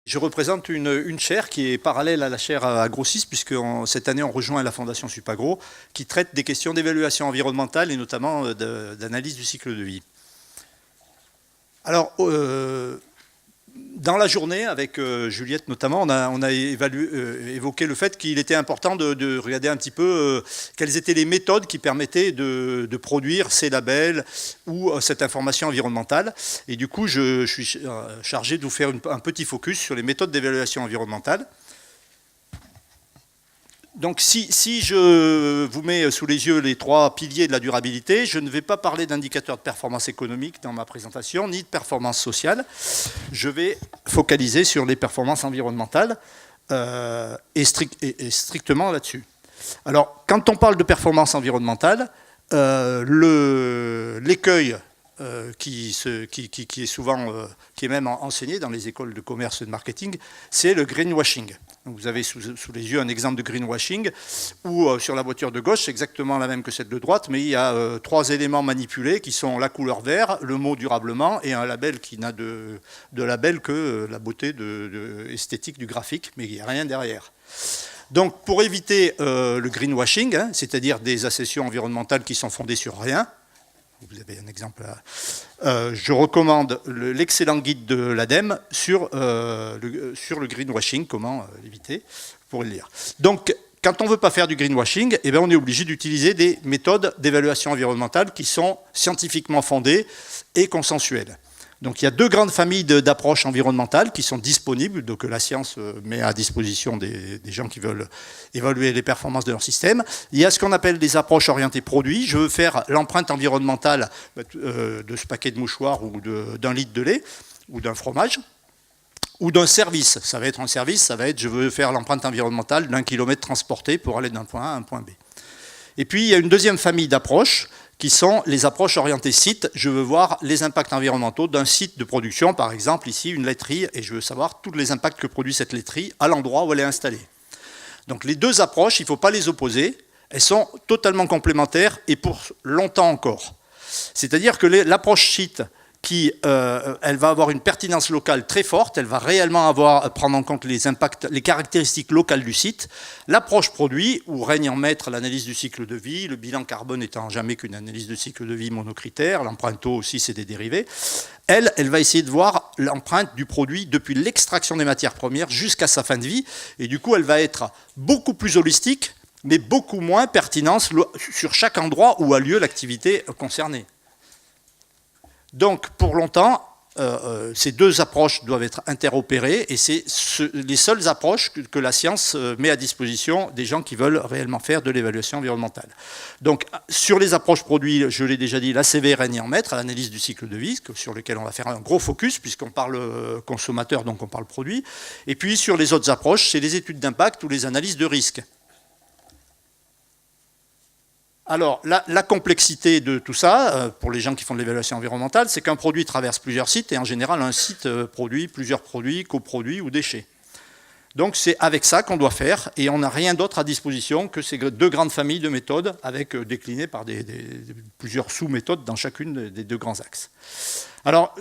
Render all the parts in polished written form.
Je représente une chaire qui est parallèle à la chaire Agro6, puisque cette année on rejoint la Fondation Supagro, qui traite des questions d'évaluation environnementale et notamment d'analyse du cycle de vie. Alors, dans la journée, avec Juliette notamment, on a évoqué le fait qu'il était important de regarder un petit peu quelles étaient les méthodes qui permettaient de produire ces labels ou cette information environnementale. Et du coup, je suis chargé de vous faire un petit focus sur les méthodes d'évaluation environnementale. Donc si je vous mets sous les yeux les trois piliers de la durabilité, je ne vais pas parler d'indicateurs de performance économique dans ma présentation, ni de performance sociale. Je vais focaliser sur les performances environnementales et strictement là-dessus. Alors, quand on parle de performance environnementale, l'écueil qui est souvent, qui est même enseigné dans les écoles de commerce et de marketing, c'est le greenwashing. Donc vous avez sous les yeux un exemple de greenwashing où sur la voiture de gauche, c'est exactement la même que celle de droite, mais il y a trois éléments manipulés qui sont la couleur vert, le mot durablement et un label qui n'a de label que la beauté esthétique du graphique, mais il n'y a rien derrière. Donc pour éviter le greenwashing, c'est-à-dire des assesseurs environnementales qui sont fondées sur rien, vous avez un exemple là. Je recommande l'excellent guide de l'ADEME sur le greenwashing, comment l'éviter, vous pourrez le lire. Donc, quand on ne veut pas faire du greenwashing, eh bien, on est obligé d'utiliser des méthodes d'évaluation environnementale qui sont scientifiquement fondées et consensuelles. Donc il y a deux grandes familles d'approches environnementales qui sont disponibles, donc que la science met à disposition des gens qui veulent évaluer les performances de leur système. Il y a ce qu'on appelle des approches orientées produits. Je veux faire l'empreinte environnementale de ce paquet de mouchoirs ou d'un litre de lait ou d'un fromage ou d'un service. Ça va être un service, ça va être je veux faire l'empreinte environnementale d'1 kilomètre transporté pour aller d'un point A à un point B. Et puis il y a une deuxième famille d'approches qui sont les approches orientées site. Je veux voir les impacts environnementaux d'un site de production, par exemple ici une laiterie, et je veux savoir tous les impacts que produit cette laiterie à l'endroit où elle est installée. Donc les deux approches, il ne faut pas les opposer, elles sont totalement complémentaires et pour longtemps encore. C'est-à-dire que l'approche site, elle va avoir une pertinence locale très forte, elle va réellement prendre en compte les impacts, les caractéristiques locales du site. L'approche produit, où règne en maître l'analyse du cycle de vie, le bilan carbone étant jamais qu'une analyse de cycle de vie monocritère, l'empreinte eau aussi c'est des dérivés, elle va essayer de voir l'empreinte du produit depuis l'extraction des matières premières jusqu'à sa fin de vie, et du coup elle va être beaucoup plus holistique, mais beaucoup moins pertinente sur chaque endroit où a lieu l'activité concernée. Donc, pour longtemps, ces deux approches doivent être interopérées et c'est les seules approches que la science met à disposition des gens qui veulent réellement faire de l'évaluation environnementale. Donc, sur les approches produits, je l'ai déjà dit, l'ACV règne en maître, l'analyse du cycle de vie, sur lequel on va faire un gros focus, puisqu'on parle consommateur, donc on parle produit. Et puis, sur les autres approches, c'est les études d'impact ou les analyses de risque. Alors, la complexité de tout ça, pour les gens qui font de l'évaluation environnementale, c'est qu'un produit traverse plusieurs sites, et en général, un site produit plusieurs produits, coproduits ou déchets. Donc, c'est avec ça qu'on doit faire, et on n'a rien d'autre à disposition que ces deux grandes familles de méthodes, avec déclinées par plusieurs sous-méthodes dans chacune des deux grands axes. Alors,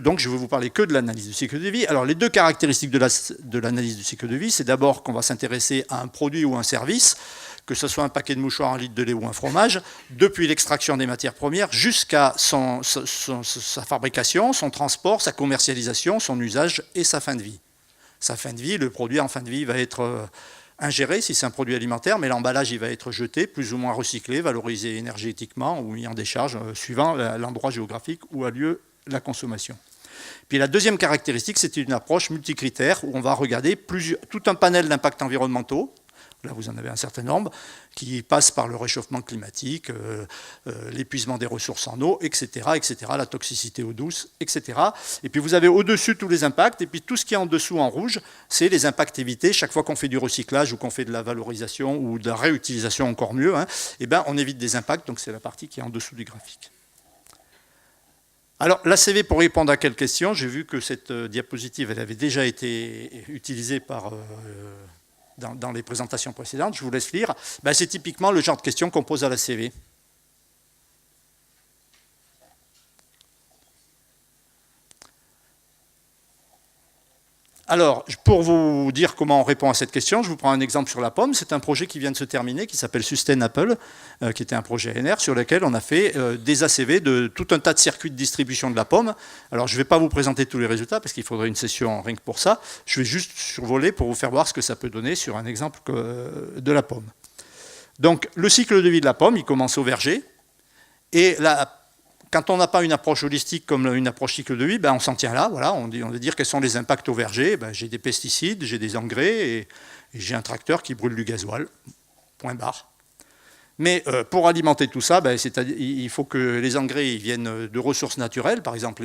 donc, je vais vous parler que de l'analyse du cycle de vie. Alors, les deux caractéristiques de l'analyse du cycle de vie, c'est d'abord qu'on va s'intéresser à un produit ou un service, que ce soit un paquet de mouchoirs, un litre de lait ou un fromage, depuis l'extraction des matières premières jusqu'à sa fabrication, son transport, sa commercialisation, son usage et sa fin de vie. Sa fin de vie, le produit en fin de vie va être ingéré si c'est un produit alimentaire, mais l'emballage il va être jeté, plus ou moins recyclé, valorisé énergétiquement ou mis en décharge suivant l'endroit géographique où a lieu la consommation. Puis la deuxième caractéristique, c'est une approche multicritère où on va regarder tout un panel d'impacts environnementaux. Là, vous en avez un certain nombre, qui passent par le réchauffement climatique, l'épuisement des ressources en eau, etc., la toxicité eau douce, etc. Et puis vous avez au-dessus tous les impacts, et puis tout ce qui est en dessous en rouge, c'est les impacts évités. Chaque fois qu'on fait du recyclage ou qu'on fait de la valorisation ou de la réutilisation encore mieux, eh ben, on évite des impacts, donc c'est la partie qui est en dessous du graphique. Alors, l'ACV, pour répondre à quelle question, j'ai vu que cette diapositive, elle avait déjà été utilisée dans les présentations précédentes, je vous laisse lire, ben c'est typiquement le genre de questions qu'on pose à l'ACV. Alors, pour vous dire comment on répond à cette question, je vous prends un exemple sur la pomme. C'est un projet qui vient de se terminer, qui s'appelle Sustain Apple, qui était un projet ANR, sur lequel on a fait des ACV de tout un tas de circuits de distribution de la pomme. Alors, je ne vais pas vous présenter tous les résultats, parce qu'il faudrait une session rien que pour ça. Je vais juste survoler pour vous faire voir ce que ça peut donner sur un exemple de la pomme. Donc, le cycle de vie de la pomme, il commence au verger. Et quand on n'a pas une approche holistique comme une approche cycle de vie, ben on s'en tient là. Voilà, on va dire quels sont les impacts au verger. Ben, j'ai des pesticides, j'ai des engrais et j'ai un tracteur qui brûle du gasoil. Point barre. Mais pour alimenter tout ça, ben, il faut que les engrais ils viennent de ressources naturelles. Par exemple,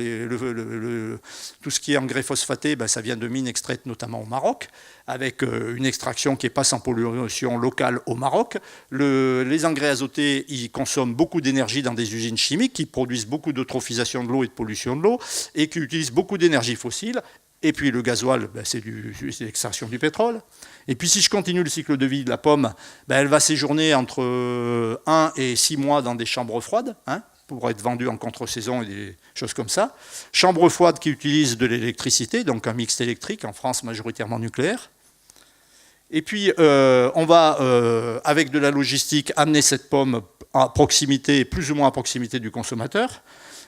tout ce qui est engrais phosphaté, ben, ça vient de mines extraites notamment au Maroc, avec une extraction qui n'est pas sans pollution locale au Maroc. Les engrais azotés, ils consomment beaucoup d'énergie dans des usines chimiques qui produisent beaucoup d'eutrophisation de l'eau et de pollution de l'eau et qui utilisent beaucoup d'énergie fossile. Et puis le gasoil, ben, c'est l'extraction du pétrole. Et puis si je continue le cycle de vie de la pomme, ben, elle va séjourner entre 1 et 6 mois dans des chambres froides, pour être vendue en contre-saison et des choses comme ça. Chambres froides qui utilisent de l'électricité, donc un mix électrique, en France majoritairement nucléaire. Et puis on va, avec de la logistique, amener cette pomme à proximité, plus ou moins à proximité du consommateur,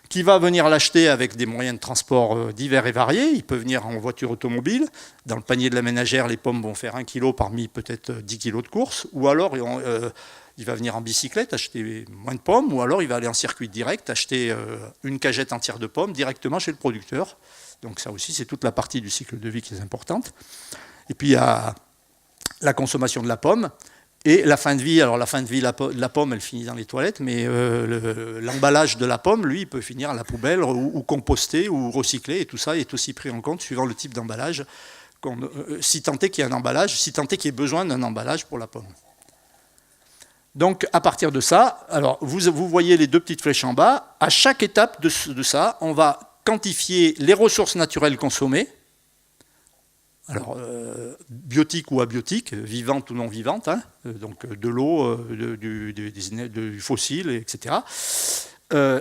qui va venir l'acheter avec des moyens de transport divers et variés. Il peut venir en voiture automobile. Dans le panier de la ménagère, les pommes vont faire 1 kg parmi peut-être 10 kg de course. Ou alors, il va venir en bicyclette, acheter moins de pommes. Ou alors, il va aller en circuit direct, acheter une cagette entière de pommes directement chez le producteur. Donc ça aussi, c'est toute la partie du cycle de vie qui est importante. Et puis, il y a la consommation de la pomme. Et la fin de vie, alors la fin de vie de la pomme, elle finit dans les toilettes, mais l'emballage de la pomme, lui, il peut finir à la poubelle ou composté ou recyclé, et tout ça est aussi pris en compte suivant le type d'emballage, si tant est qu'il y a un emballage, si tant est qu'il y ait besoin d'un emballage pour la pomme. Donc à partir de ça, alors vous voyez les deux petites flèches en bas, à chaque étape de ça, on va quantifier les ressources naturelles consommées, alors, biotique ou abiotique, vivante ou non vivante, donc de l'eau, du fossile, etc.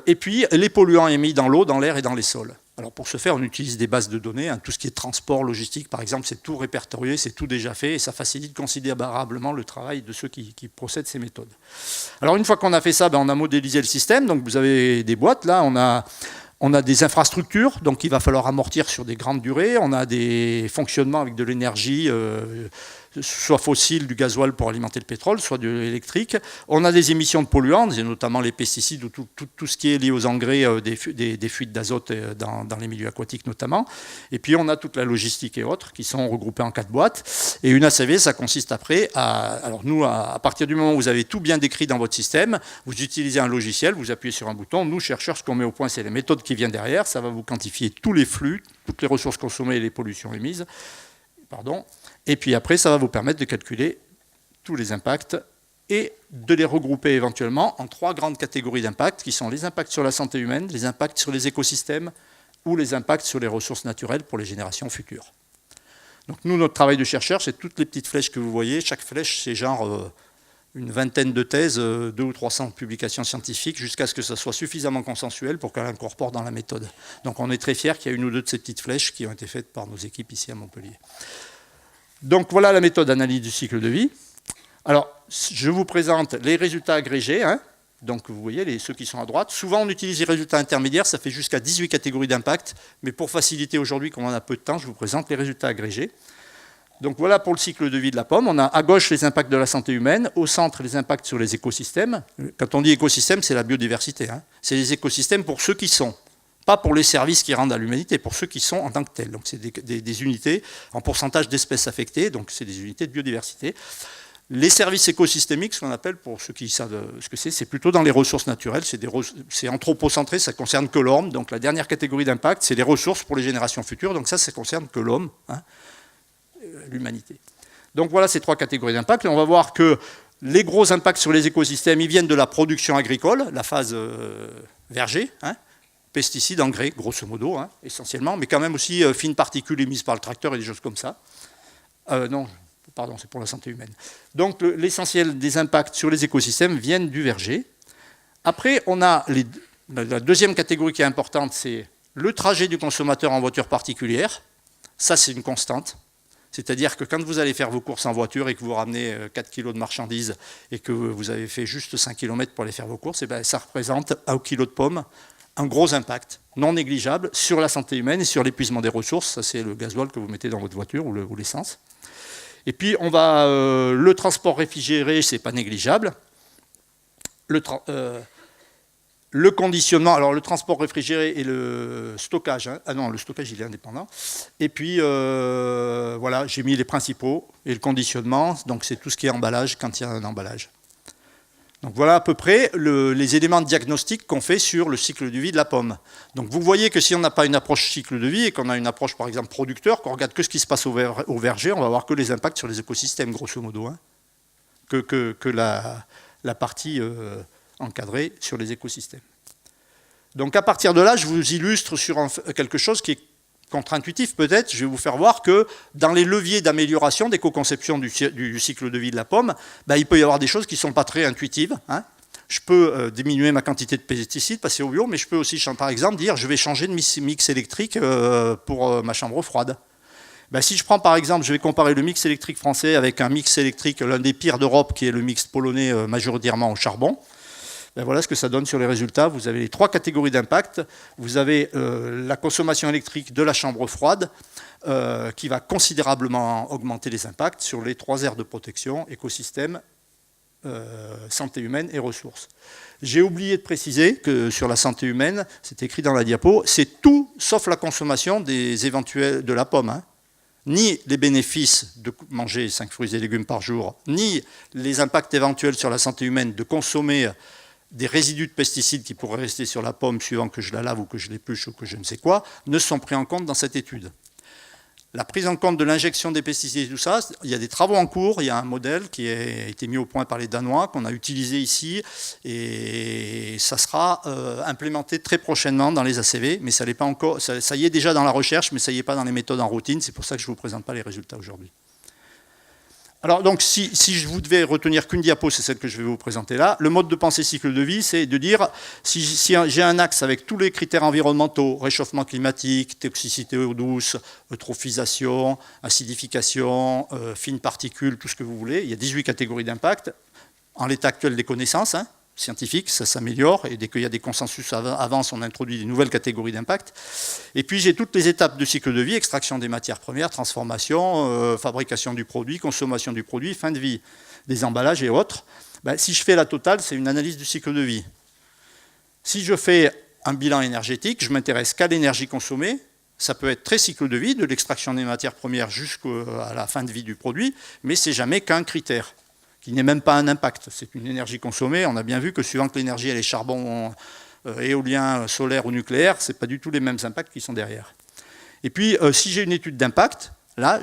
Et puis les polluants émis dans l'eau, dans l'air et dans les sols. Alors pour ce faire, on utilise des bases de données, tout ce qui est transport, logistique, par exemple, c'est tout répertorié, c'est tout déjà fait, et ça facilite considérablement le travail de ceux qui procèdent ces méthodes. Alors une fois qu'on a fait ça, on a modélisé le système, donc vous avez des boîtes, là, on a des infrastructures, donc il va falloir amortir sur des grandes durées. On a des fonctionnements avec de l'énergie, soit fossile, du gasoil pour alimenter le pétrole, soit de l'électrique. On a des émissions de polluants, notamment les pesticides ou tout ce qui est lié aux engrais, des fuites d'azote dans les milieux aquatiques notamment. Et puis on a toute la logistique et autres qui sont regroupées en 4 boîtes. Et une ACV, ça consiste après alors nous, à partir du moment où vous avez tout bien décrit dans votre système, vous utilisez un logiciel, vous appuyez sur un bouton. Nous, chercheurs, ce qu'on met au point, c'est les méthodes qui viennent derrière. Ça va vous quantifier tous les flux, toutes les ressources consommées et les pollutions émises. Et puis après, ça va vous permettre de calculer tous les impacts et de les regrouper éventuellement en 3 grandes catégories d'impacts, qui sont les impacts sur la santé humaine, les impacts sur les écosystèmes ou les impacts sur les ressources naturelles pour les générations futures. Donc nous, notre travail de chercheur, c'est toutes les petites flèches que vous voyez. Chaque flèche, c'est genre une vingtaine de thèses, 200 ou 300 publications scientifiques, jusqu'à ce que ça soit suffisamment consensuel pour qu'elle incorpore dans la méthode. Donc on est très fiers qu'il y a une ou deux de ces petites flèches qui ont été faites par nos équipes ici à Montpellier. Donc voilà la méthode d'analyse du cycle de vie. Alors, je vous présente les résultats agrégés. Donc vous voyez, ceux qui sont à droite. Souvent, on utilise les résultats intermédiaires, ça fait jusqu'à 18 catégories d'impact. Mais pour faciliter aujourd'hui, comme on a peu de temps, je vous présente les résultats agrégés. Donc voilà pour le cycle de vie de la pomme. On a à gauche les impacts de la santé humaine, au centre les impacts sur les écosystèmes. Quand on dit écosystème, c'est la biodiversité. C'est les écosystèmes pour ceux qui sont. Pas pour les services qui rendent à l'humanité, pour ceux qui sont en tant que tels. Donc c'est des unités en pourcentage d'espèces affectées, donc c'est des unités de biodiversité. Les services écosystémiques, ce qu'on appelle, pour ceux qui savent ce que c'est plutôt dans les ressources naturelles, c'est anthropocentré, ça ne concerne que l'homme. Donc la dernière catégorie d'impact, c'est les ressources pour les générations futures, donc ça ne concerne que l'homme, l'humanité. Donc voilà ces 3 catégories d'impact. On va voir que les gros impacts sur les écosystèmes, ils viennent de la production agricole, la phase verger, pesticides, engrais, grosso modo, essentiellement, mais quand même aussi fines particules émises par le tracteur et des choses comme ça. Non, pardon, c'est pour la santé humaine. Donc l'essentiel des impacts sur les écosystèmes viennent du verger. Après, on a la deuxième catégorie qui est importante, c'est le trajet du consommateur en voiture particulière. Ça, c'est une constante. C'est-à-dire que quand vous allez faire vos courses en voiture et que vous ramenez 4 kg de marchandises et que vous avez fait juste 5 km pour aller faire vos courses, et bien, ça représente un kilo de pommes un gros impact non négligeable sur la santé humaine et sur l'épuisement des ressources. Ça, c'est le gasoil que vous mettez dans votre voiture ou l'essence. Et puis, le transport réfrigéré, c'est pas négligeable. Le conditionnement, alors le transport réfrigéré et le stockage, hein. Ah non, le stockage il est indépendant. Et puis voilà, j'ai mis les principaux et le conditionnement, donc c'est tout ce qui est emballage quand il y a un emballage. Donc voilà à peu près les éléments de diagnostic qu'on fait sur le cycle de vie de la pomme. Donc vous voyez que si on n'a pas une approche cycle de vie et qu'on a une approche par exemple producteur, qu'on regarde que ce qui se passe au verger, on va voir que les impacts sur les écosystèmes grosso modo, hein, que la partie encadrée sur les écosystèmes. Donc à partir de là, je vous illustre sur quelque chose qui est contre-intuitif peut-être. Je vais vous faire voir que dans les leviers d'amélioration d'éco-conception du cycle de vie de la pomme, il peut y avoir des choses qui ne sont pas très intuitives, hein. Je peux diminuer ma quantité de pesticides, passer au bio, mais je peux aussi, par exemple, dire je vais changer de mix électrique pour ma chambre froide. Si je prends par exemple, je vais comparer le mix électrique français avec un mix électrique, l'un des pires d'Europe, qui est le mix polonais majoritairement au charbon. Voilà ce que ça donne sur les résultats. Vous avez les 3 catégories d'impact. Vous avez la consommation électrique de la chambre froide qui va considérablement augmenter les impacts sur les 3 aires de protection, écosystème, santé humaine et ressources. J'ai oublié de préciser que sur la santé humaine, c'est écrit dans la diapo, c'est tout sauf la consommation des éventuels de la pomme, hein. Ni les bénéfices de manger 5 fruits et légumes par jour, ni les impacts éventuels sur la santé humaine de consommer des résidus de pesticides qui pourraient rester sur la pomme suivant que je la lave ou que je l'épluche ou que je ne sais quoi, ne sont pris en compte dans cette étude. La prise en compte de l'injection des pesticides et tout ça, il y a des travaux en cours, il y a un modèle qui a été mis au point par les Danois, qu'on a utilisé ici, et ça sera implémenté très prochainement dans les ACV, mais ça n'est pas encore, ça y est déjà dans la recherche, mais ça y est pas dans les méthodes en routine, c'est pour ça que je ne vous présente pas les résultats aujourd'hui. Alors donc si je vous devais retenir qu'une diapo, c'est celle que je vais vous présenter là, le mode de pensée cycle de vie, c'est de dire, si j'ai un axe avec tous les critères environnementaux, réchauffement climatique, toxicité eau douce, eutrophisation, acidification, fines particules, tout ce que vous voulez, il y a 18 catégories d'impact, en l'état actuel des connaissances, hein, scientifiques, ça s'améliore, et dès qu'il y a des consensus avancent, on introduit des nouvelles catégories d'impact. Et puis j'ai toutes les étapes de cycle de vie, extraction des matières premières, transformation, fabrication du produit, consommation du produit, fin de vie des emballages et autres. Si je fais la totale, c'est une analyse du cycle de vie. Si je fais un bilan énergétique, je m'intéresse qu'à l'énergie consommée. Ça peut être très cycle de vie, de l'extraction des matières premières jusqu'à la fin de vie du produit, mais c'est jamais qu'un critère, qui n'est même pas un impact. C'est une énergie consommée. On a bien vu que suivant que l'énergie elle est charbon, éolien, solaire ou nucléaire, ce n'est pas du tout les mêmes impacts qui sont derrière. Et puis, si j'ai une étude d'impact, là,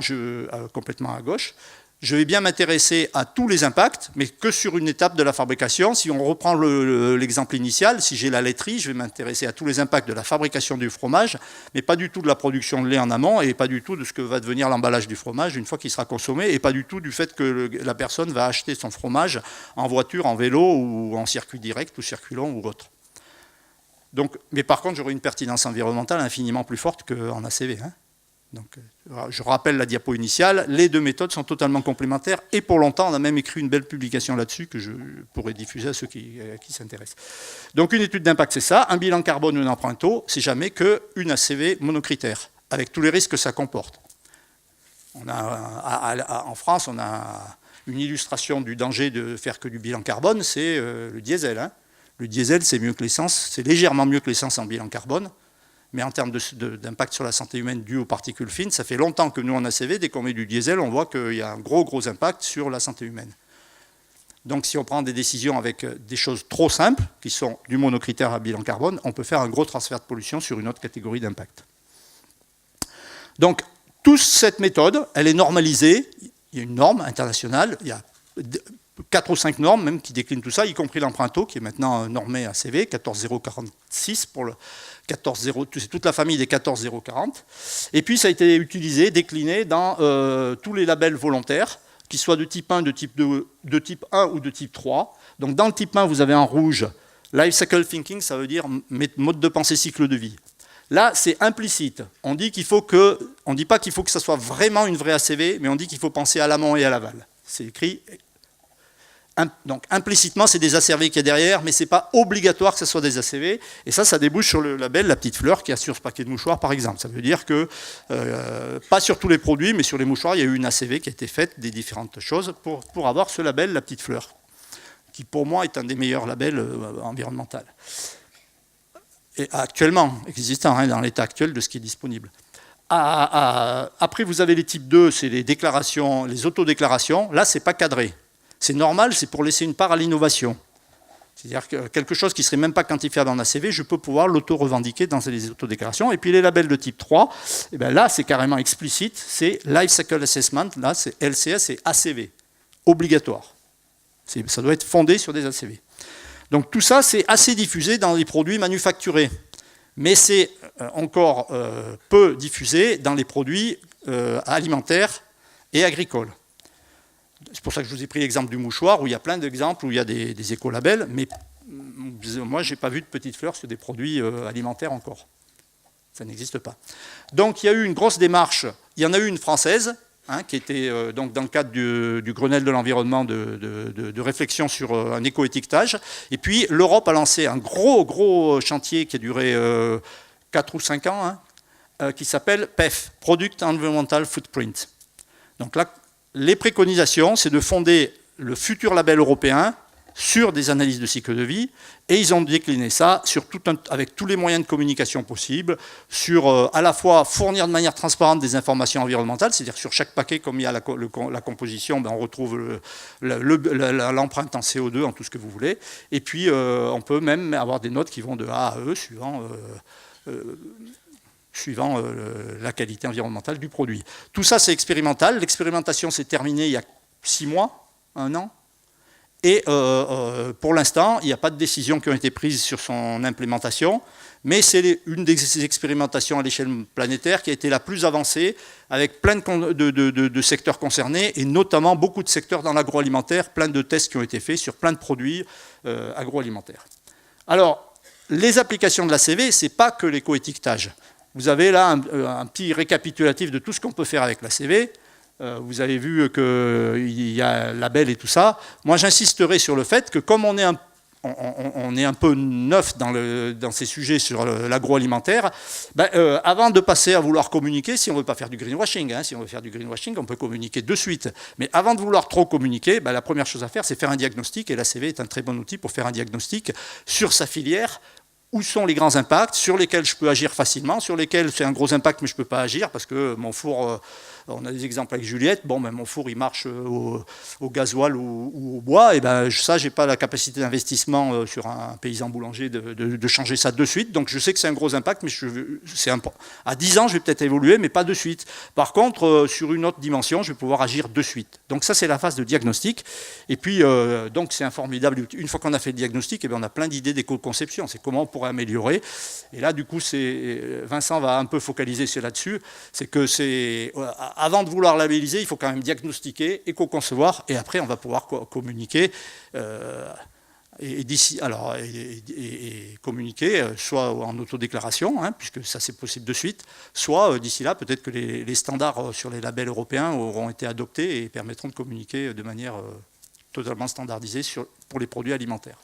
complètement à gauche, je vais bien m'intéresser à tous les impacts, mais que sur une étape de la fabrication. Si on reprend l'exemple initial, si j'ai la laiterie, je vais m'intéresser à tous les impacts de la fabrication du fromage, mais pas du tout de la production de lait en amont, et pas du tout de ce que va devenir l'emballage du fromage une fois qu'il sera consommé, et pas du tout du fait que la personne va acheter son fromage en voiture, en vélo, ou en circuit direct, ou circuit long, ou autre. Donc, mais par contre, j'aurai une pertinence environnementale infiniment plus forte qu'en ACV, hein. Donc, je rappelle la diapo initiale, les 2 méthodes sont totalement complémentaires et pour longtemps, on a même écrit une belle publication là-dessus que je pourrais diffuser à ceux qui s'intéressent. Donc une étude d'impact, c'est ça, un bilan carbone ou une empreinte eau, c'est jamais qu'une ACV monocritère, avec tous les risques que ça comporte. En France, on a une illustration du danger de faire que du bilan carbone, c'est le diesel, hein. Le diesel, c'est mieux que l'essence, c'est légèrement mieux que l'essence en bilan carbone. Mais en termes d'impact sur la santé humaine dû aux particules fines, ça fait longtemps que nous, en ACV, dès qu'on met du diesel, on voit qu'il y a un gros impact sur la santé humaine. Donc si on prend des décisions avec des choses trop simples, qui sont du monocritère à bilan carbone, on peut faire un gros transfert de pollution sur une autre catégorie d'impact. Donc, toute cette méthode, elle est normalisée. Il y a une norme internationale, il y a 4 ou 5 normes même qui déclinent tout ça, y compris l'empreinte eau, qui est maintenant normée ACV, 14046 pour le 140, c'est toute la famille des 14040. Et puis ça a été utilisé, décliné dans tous les labels volontaires, qu'ils soient de type 1, de type 2, de type 1 ou de type 3. Donc dans le type 1, vous avez en rouge, Life Cycle Thinking, ça veut dire mode de pensée cycle de vie. Là, c'est implicite. On dit on dit pas qu'il faut que ça soit vraiment une vraie ACV, mais on dit qu'il faut penser à l'amont et à l'aval. C'est écrit. Donc implicitement, c'est des ACV qui est derrière, mais c'est pas obligatoire que ce soit des ACV. Et ça débouche sur le label La Petite Fleur qui a sur ce paquet de mouchoirs, par exemple. Ça veut dire que, pas sur tous les produits, mais sur les mouchoirs, il y a eu une ACV qui a été faite des différentes choses pour avoir ce label La Petite Fleur, qui pour moi est un des meilleurs labels environnementaux. Et actuellement existant, hein, dans l'état actuel de ce qui est disponible. Après, vous avez les types 2, c'est les déclarations, les autodéclarations. Là, c'est pas cadré. C'est normal, c'est pour laisser une part à l'innovation. C'est-à-dire que quelque chose qui ne serait même pas quantifiable en ACV, je peux pouvoir l'auto-revendiquer dans les autodéclarations. Et puis les labels de type 3, et bien là, c'est carrément explicite, c'est Life Cycle Assessment, là, c'est LCS et ACV, obligatoire. Ça doit être fondé sur des ACV. Donc tout ça, c'est assez diffusé dans les produits manufacturés. Mais c'est encore peu diffusé dans les produits alimentaires et agricoles. C'est pour ça que je vous ai pris l'exemple du mouchoir, où il y a plein d'exemples, où il y a des écolabels, mais moi, je n'ai pas vu de petites fleurs sur des produits alimentaires encore. Ça n'existe pas. Donc, il y a eu une grosse démarche. Il y en a eu une française, hein, qui était donc dans le cadre du Grenelle de l'environnement de réflexion sur un éco-étiquetage. Et puis, l'Europe a lancé un gros chantier qui a duré 4 ou 5 ans, hein, qui s'appelle PEF, Product Environmental Footprint. Donc là, les préconisations, c'est de fonder le futur label européen sur des analyses de cycle de vie, et ils ont décliné ça sur avec tous les moyens de communication possibles, sur à la fois fournir de manière transparente des informations environnementales, c'est-à-dire sur chaque paquet, comme il y a la composition, ben on retrouve l'empreinte en CO2, en tout ce que vous voulez, et puis on peut même avoir des notes qui vont de A à E, suivant la qualité environnementale du produit. Tout ça, c'est expérimental. L'expérimentation s'est terminée il y a 6 mois, 1 an. Et pour l'instant, il n'y a pas de décisions qui ont été prises sur son implémentation, mais c'est une des expérimentations à l'échelle planétaire qui a été la plus avancée, avec plein de secteurs concernés, et notamment beaucoup de secteurs dans l'agroalimentaire, plein de tests qui ont été faits sur plein de produits agroalimentaires. Alors, les applications de l'ACV, ce n'est pas que l'éco-étiquetage. Vous avez là un petit récapitulatif de tout ce qu'on peut faire avec l'ACV. Vous avez vu qu'il y a label et tout ça. Moi, j'insisterai sur le fait que comme on est un peu neuf dans ces sujets sur l'agroalimentaire, ben, avant de passer à vouloir communiquer, si on ne veut pas faire du greenwashing, hein, si on veut faire du greenwashing, on peut communiquer de suite. Mais avant de vouloir trop communiquer, ben, la première chose à faire, c'est faire un diagnostic, et l'ACV est un très bon outil pour faire un diagnostic sur sa filière. Où sont les grands impacts sur lesquels je peux agir facilement, sur lesquels c'est un gros impact mais je ne peux pas agir parce que mon four, on a des exemples avec Juliette, bon, ben, mon four il marche au gasoil ou au bois, et ben, ça je n'ai pas la capacité d'investissement sur un paysan boulanger de changer ça de suite, donc je sais que c'est un gros impact, mais à 10 ans je vais peut-être évoluer mais pas de suite. Par contre, sur une autre dimension, je vais pouvoir agir de suite. Donc ça c'est la phase de diagnostic, et puis donc c'est un formidable, une fois qu'on a fait le diagnostic, et ben, on a plein d'idées d'éco-conception, c'est comment on pourrait améliorer. Et là, du coup, Vincent va un peu focaliser là-dessus. C'est que avant de vouloir labelliser, il faut quand même diagnostiquer, éco-concevoir, et après, on va pouvoir communiquer. Et communiquer, soit en autodéclaration, hein, puisque ça c'est possible de suite, soit d'ici là, peut-être que les standards sur les labels européens auront été adoptés et permettront de communiquer de manière totalement standardisée pour les produits alimentaires.